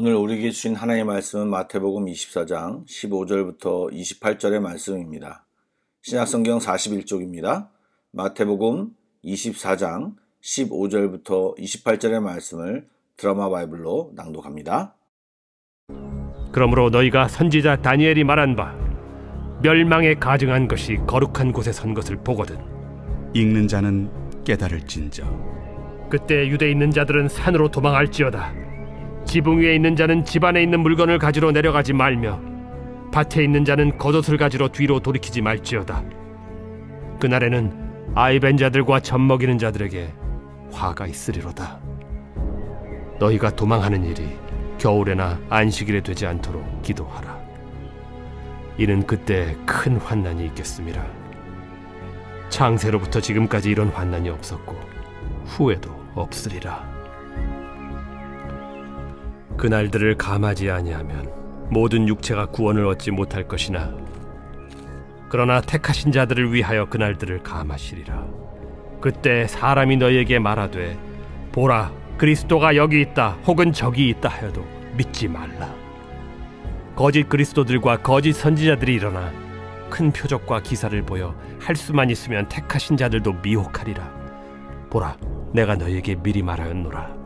오늘 우리에게 주신 하나님의 말씀은 마태복음 24장 15절부터 28절의 말씀입니다. 신약성경 41쪽입니다. 마태복음 24장 15절부터 28절의 말씀을 드라마 바이블로 낭독합니다. 그러므로 너희가 선지자 다니엘이 말한 바 멸망에 가증한 것이 거룩한 곳에 선 것을 보거든 읽는 자는 깨달을진저. 그때 유대에 있는 자들은 산으로 도망할지어다. 지붕 위에 있는 자는 집 안에 있는 물건을 가지러 내려가지 말며 밭에 있는 자는 겉옷을 가지러 뒤로 돌이키지 말지어다. 그날에는 아이 벤 자들과 젖 먹이는 자들에게 화가 있으리로다. 너희가 도망하는 일이 겨울에나 안식일에 되지 않도록 기도하라. 이는 그때 큰 환난이 있겠음이라. 창세로부터 지금까지 이런 환난이 없었고 후에도 없으리라. 그날들을 감하지 아니하면 모든 육체가 구원을 얻지 못할 것이나 그러나 택하신 자들을 위하여 그날들을 감하시리라. 그때 사람이 너희에게 말하되 보라 그리스도가 여기 있다 혹은 저기 있다 하여도 믿지 말라. 거짓 그리스도들과 거짓 선지자들이 일어나 큰 표적과 기사를 보여 할 수만 있으면 택하신 자들도 미혹하리라. 보라 내가 너희에게 미리 말하였노라.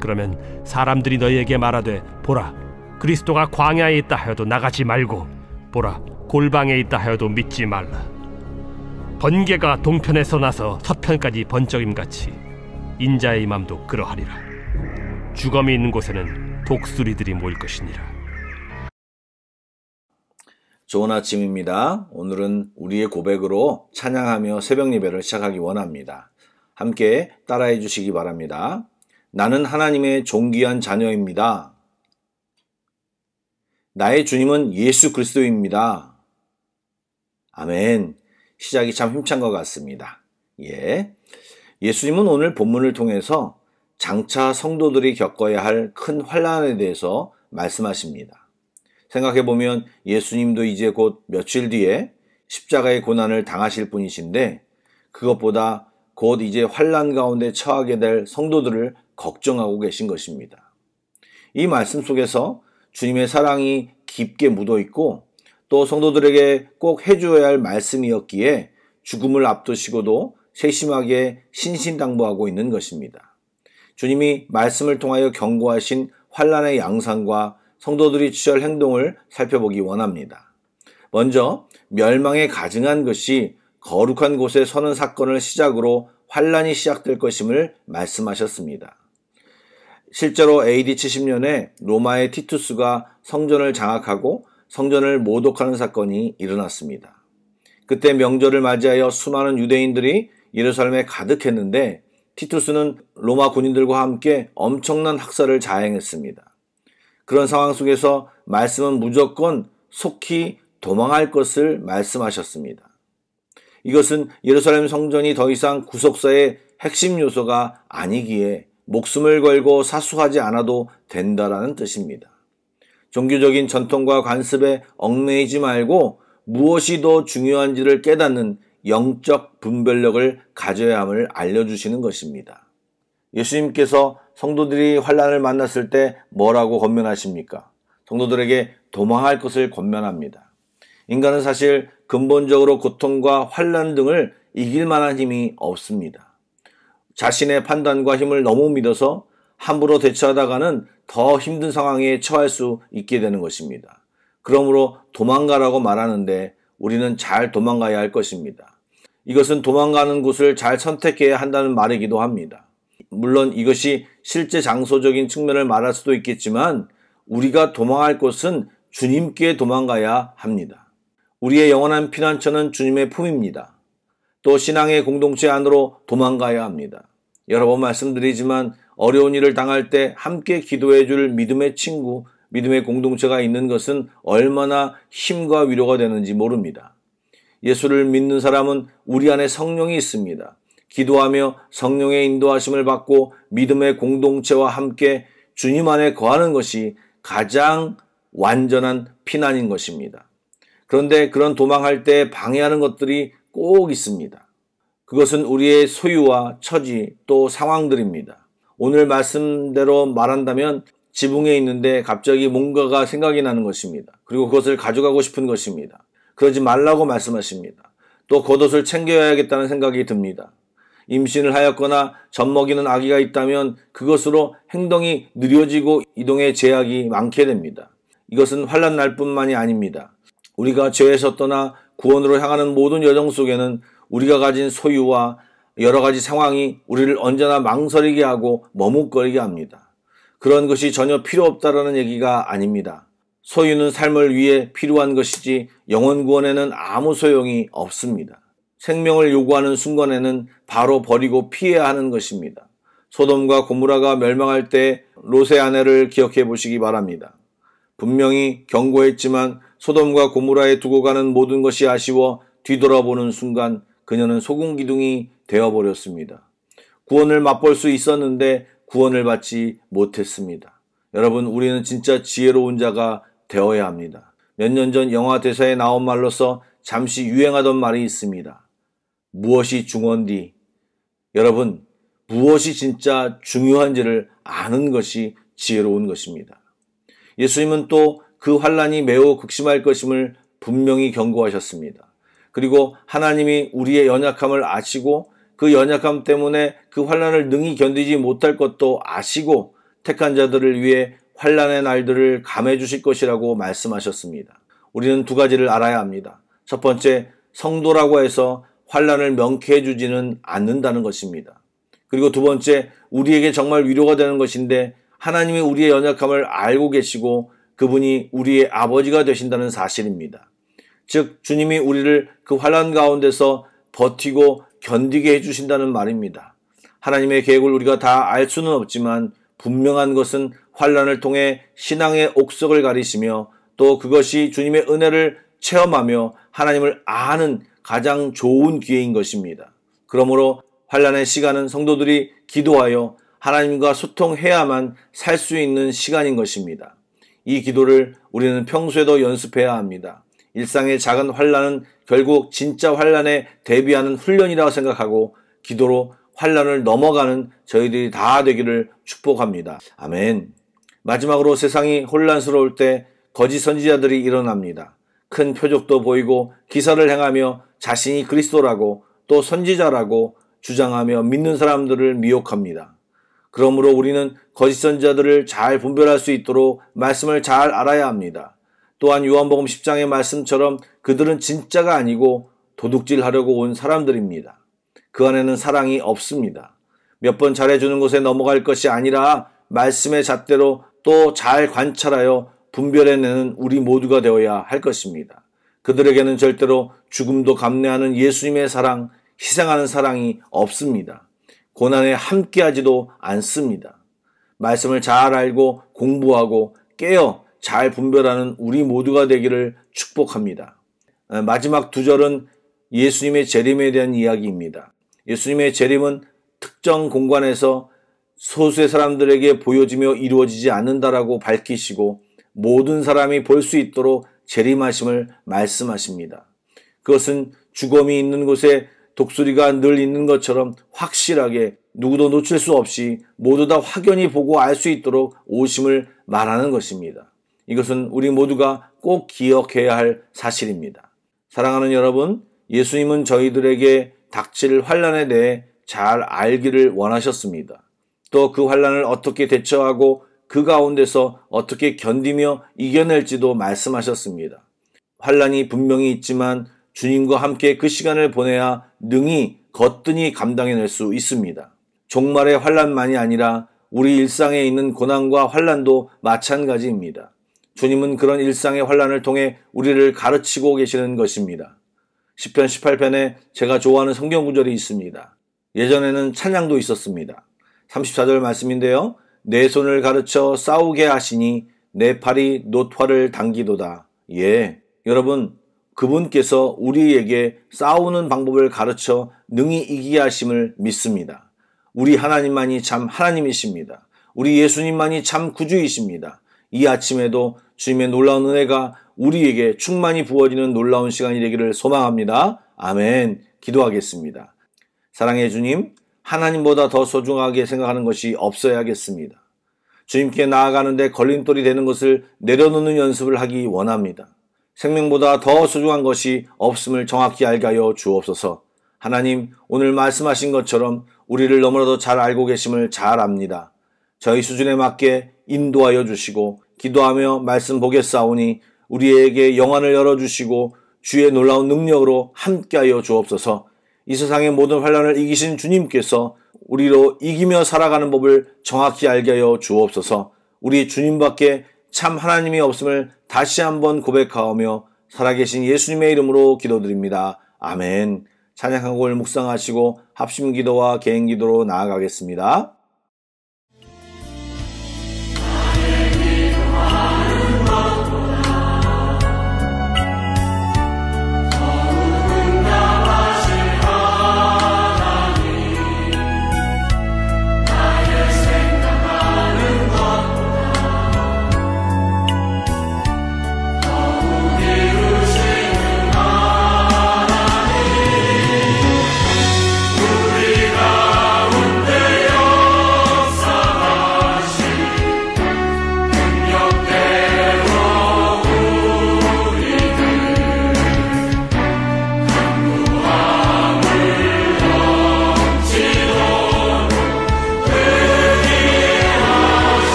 그러면 사람들이 너희에게 말하되 보라 그리스도가 광야에 있다 하여도 나가지 말고 보라 골방에 있다 하여도 믿지 말라. 번개가 동편에서 나서 서편까지 번쩍임같이 인자의 임함도 그러하리라. 주검이 있는 곳에는 독수리들이 모일 것이니라. 좋은 아침입니다. 오늘은 우리의 고백으로 찬양하며 새벽 예배를 시작하기 원합니다. 함께 따라해 주시기 바랍니다. 나는 하나님의 존귀한 자녀입니다. 나의 주님은 예수 그리스도입니다. 아멘. 시작이 참 힘찬 것 같습니다. 예수님은 오늘 본문을 통해서 장차 성도들이 겪어야 할 큰 환난에 대해서 말씀하십니다. 생각해보면 예수님도 이제 곧 며칠 뒤에 십자가의 고난을 당하실 분이신데 그것보다 곧 이제 환난 가운데 처하게 될 성도들을 걱정하고 계신 것입니다. 이 말씀 속에서 주님의 사랑이 깊게 묻어있고 또 성도들에게 꼭 해줘야 할 말씀이었기에 죽음을 앞두시고도 세심하게 신신당부하고 있는 것입니다. 주님이 말씀을 통하여 경고하신 환난의 양상과 성도들이 취할 행동을 살펴보기 원합니다. 먼저 멸망에 가증한 것이 거룩한 곳에 서는 사건을 시작으로 환난이 시작될 것임을 말씀하셨습니다. 실제로 AD 70년에 로마의 티투스가 성전을 장악하고 성전을 모독하는 사건이 일어났습니다. 그때 명절을 맞이하여 수많은 유대인들이 예루살렘에 가득했는데 티투스는 로마 군인들과 함께 엄청난 학살을 자행했습니다. 그런 상황 속에서 말씀은 무조건 속히 도망할 것을 말씀하셨습니다. 이것은 예루살렘 성전이 더 이상 구속사의 핵심 요소가 아니기에 목숨을 걸고 사수하지 않아도 된다라는 뜻입니다. 종교적인 전통과 관습에 얽매이지 말고 무엇이 더 중요한지를 깨닫는 영적 분별력을 가져야 함을 알려주시는 것입니다. 예수님께서 성도들이 환난을 만났을 때 뭐라고 권면하십니까? 성도들에게 도망할 것을 권면합니다. 인간은 사실 근본적으로 고통과 환난 등을 이길 만한 힘이 없습니다. 자신의 판단과 힘을 너무 믿어서 함부로 대처하다가는 더 힘든 상황에 처할 수 있게 되는 것입니다. 그러므로 도망가라고 말하는데 우리는 잘 도망가야 할 것입니다. 이것은 도망가는 곳을 잘 선택해야 한다는 말이기도 합니다. 물론 이것이 실제 장소적인 측면을 말할 수도 있겠지만 우리가 도망할 곳은 주님께 도망가야 합니다. 우리의 영원한 피난처는 주님의 품입니다. 또 신앙의 공동체 안으로 도망가야 합니다. 여러 번 말씀드리지만 어려운 일을 당할 때 함께 기도해 줄 믿음의 친구, 믿음의 공동체가 있는 것은 얼마나 힘과 위로가 되는지 모릅니다. 예수를 믿는 사람은 우리 안에 성령이 있습니다. 기도하며 성령의 인도하심을 받고 믿음의 공동체와 함께 주님 안에 거하는 것이 가장 완전한 피난인 것입니다. 그런데 그런 도망할 때 방해하는 것들이 꼭 있습니다. 그것은 우리의 소유와 처지 또 상황들입니다. 오늘 말씀대로 말한다면 지붕에 있는데 갑자기 뭔가가 생각이 나는 것입니다. 그리고 그것을 가져가고 싶은 것입니다. 그러지 말라고 말씀하십니다. 또 겉옷을 챙겨야겠다는 생각이 듭니다. 임신을 하였거나 젖먹이는 아기가 있다면 그것으로 행동이 느려지고 이동의 제약이 많게 됩니다. 이것은 환난 날 뿐만이 아닙니다. 우리가 죄에서 떠나 구원으로 향하는 모든 여정 속에는 우리가 가진 소유와 여러 가지 상황이 우리를 언제나 망설이게 하고 머뭇거리게 합니다. 그런 것이 전혀 필요 없다라는 얘기가 아닙니다. 소유는 삶을 위해 필요한 것이지 영혼 구원에는 아무 소용이 없습니다. 생명을 요구하는 순간에는 바로 버리고 피해야 하는 것입니다. 소돔과 고모라가 멸망할 때 롯의 아내를 기억해 보시기 바랍니다. 분명히 경고했지만 소돔과 고모라에 두고 가는 모든 것이 아쉬워 뒤돌아보는 순간 그녀는 소금 기둥이 되어버렸습니다. 구원을 맛볼 수 있었는데 구원을 받지 못했습니다. 여러분, 우리는 진짜 지혜로운 자가 되어야 합니다. 몇 년 전 영화 대사에 나온 말로서 잠시 유행하던 말이 있습니다. 무엇이 중요한디? 여러분, 무엇이 진짜 중요한지를 아는 것이 지혜로운 것입니다. 예수님은 또 그 환난이 매우 극심할 것임을 분명히 경고하셨습니다. 그리고 하나님이 우리의 연약함을 아시고 그 연약함 때문에 그 환난을 능히 견디지 못할 것도 아시고 택한 자들을 위해 환난의 날들을 감해 주실 것이라고 말씀하셨습니다. 우리는 두 가지를 알아야 합니다. 첫 번째, 성도라고 해서 환난을 명쾌해 주지는 않는다는 것입니다. 그리고 두 번째, 우리에게 정말 위로가 되는 것인데 하나님이 우리의 연약함을 알고 계시고 그분이 우리의 아버지가 되신다는 사실입니다. 즉 주님이 우리를 그 환난 가운데서 버티고 견디게 해주신다는 말입니다. 하나님의 계획을 우리가 다 알 수는 없지만 분명한 것은 환난을 통해 신앙의 옥석을 가리시며 또 그것이 주님의 은혜를 체험하며 하나님을 아는 가장 좋은 기회인 것입니다. 그러므로 환난의 시간은 성도들이 기도하여 하나님과 소통해야만 살 수 있는 시간인 것입니다. 이 기도를 우리는 평소에도 연습해야 합니다. 일상의 작은 환난은 결국 진짜 환난에 대비하는 훈련이라고 생각하고 기도로 환난을 넘어가는 저희들이 다 되기를 축복합니다. 아멘. 마지막으로 세상이 혼란스러울 때 거짓 선지자들이 일어납니다. 큰 표적도 보이고 기사를 행하며 자신이 그리스도라고 또 선지자라고 주장하며 믿는 사람들을 미혹합니다. 그러므로 우리는 거짓 선지자들을 잘 분별할 수 있도록 말씀을 잘 알아야 합니다. 또한 요한복음 10장의 말씀처럼 그들은 진짜가 아니고 도둑질하려고 온 사람들입니다. 그 안에는 사랑이 없습니다. 몇 번 잘해주는 곳에 넘어갈 것이 아니라 말씀의 잣대로 또 잘 관찰하여 분별해내는 우리 모두가 되어야 할 것입니다. 그들에게는 절대로 죽음도 감내하는 예수님의 사랑, 희생하는 사랑이 없습니다. 고난에 함께하지도 않습니다. 말씀을 잘 알고 공부하고 깨어 잘 분별하는 우리 모두가 되기를 축복합니다. 마지막 두 절은 예수님의 재림에 대한 이야기입니다. 예수님의 재림은 특정 공간에서 소수의 사람들에게 보여지며 이루어지지 않는다라고 밝히시고 모든 사람이 볼 수 있도록 재림하심을 말씀하십니다. 그것은 죽음이 있는 곳에 독수리가 늘 있는 것처럼 확실하게 누구도 놓칠 수 없이 모두 다 확연히 보고 알 수 있도록 오심을 말하는 것입니다. 이것은 우리 모두가 꼭 기억해야 할 사실입니다. 사랑하는 여러분, 예수님은 저희들에게 닥칠 환난에 대해 잘 알기를 원하셨습니다. 또 그 환난을 어떻게 대처하고 그 가운데서 어떻게 견디며 이겨낼지도 말씀하셨습니다. 환난이 분명히 있지만 주님과 함께 그 시간을 보내야 능히 거뜬히 감당해낼 수 있습니다. 종말의 환난만이 아니라 우리 일상에 있는 고난과 환난도 마찬가지입니다. 주님은 그런 일상의 환난을 통해 우리를 가르치고 계시는 것입니다. 시편 18편에 제가 좋아하는 성경 구절이 있습니다. 예전에는 찬양도 있었습니다. 34절 말씀인데요. 내 손을 가르쳐 싸우게 하시니 내 팔이 놋화를 당기도다. 예, 여러분, 그분께서 우리에게 싸우는 방법을 가르쳐 능히 이기게 하심을 믿습니다. 우리 하나님만이 참 하나님이십니다. 우리 예수님만이 참 구주이십니다. 이 아침에도 주님의 놀라운 은혜가 우리에게 충만히 부어지는 놀라운 시간이 되기를 소망합니다. 아멘. 기도하겠습니다. 사랑의 주님, 하나님보다 더 소중하게 생각하는 것이 없어야겠습니다. 주님께 나아가는데 걸림돌이 되는 것을 내려놓는 연습을 하기 원합니다. 생명보다 더 소중한 것이 없음을 정확히 알게 하여 주옵소서. 하나님, 오늘 말씀하신 것처럼 우리를 너무나도 잘 알고 계심을 잘 압니다. 저희 수준에 맞게 인도하여 주시고 기도하며 말씀 보겠사오니 우리에게 영안을 열어주시고 주의 놀라운 능력으로 함께하여 주옵소서. 이 세상의 모든 환난을 이기신 주님께서 우리로 이기며 살아가는 법을 정확히 알게 하여 주옵소서. 우리 주님밖에 참 하나님이 없음을 다시 한번 고백하오며 살아계신 예수님의 이름으로 기도드립니다. 아멘. 찬양한 곡을 묵상하시고 합심기도와 개인기도로 나아가겠습니다.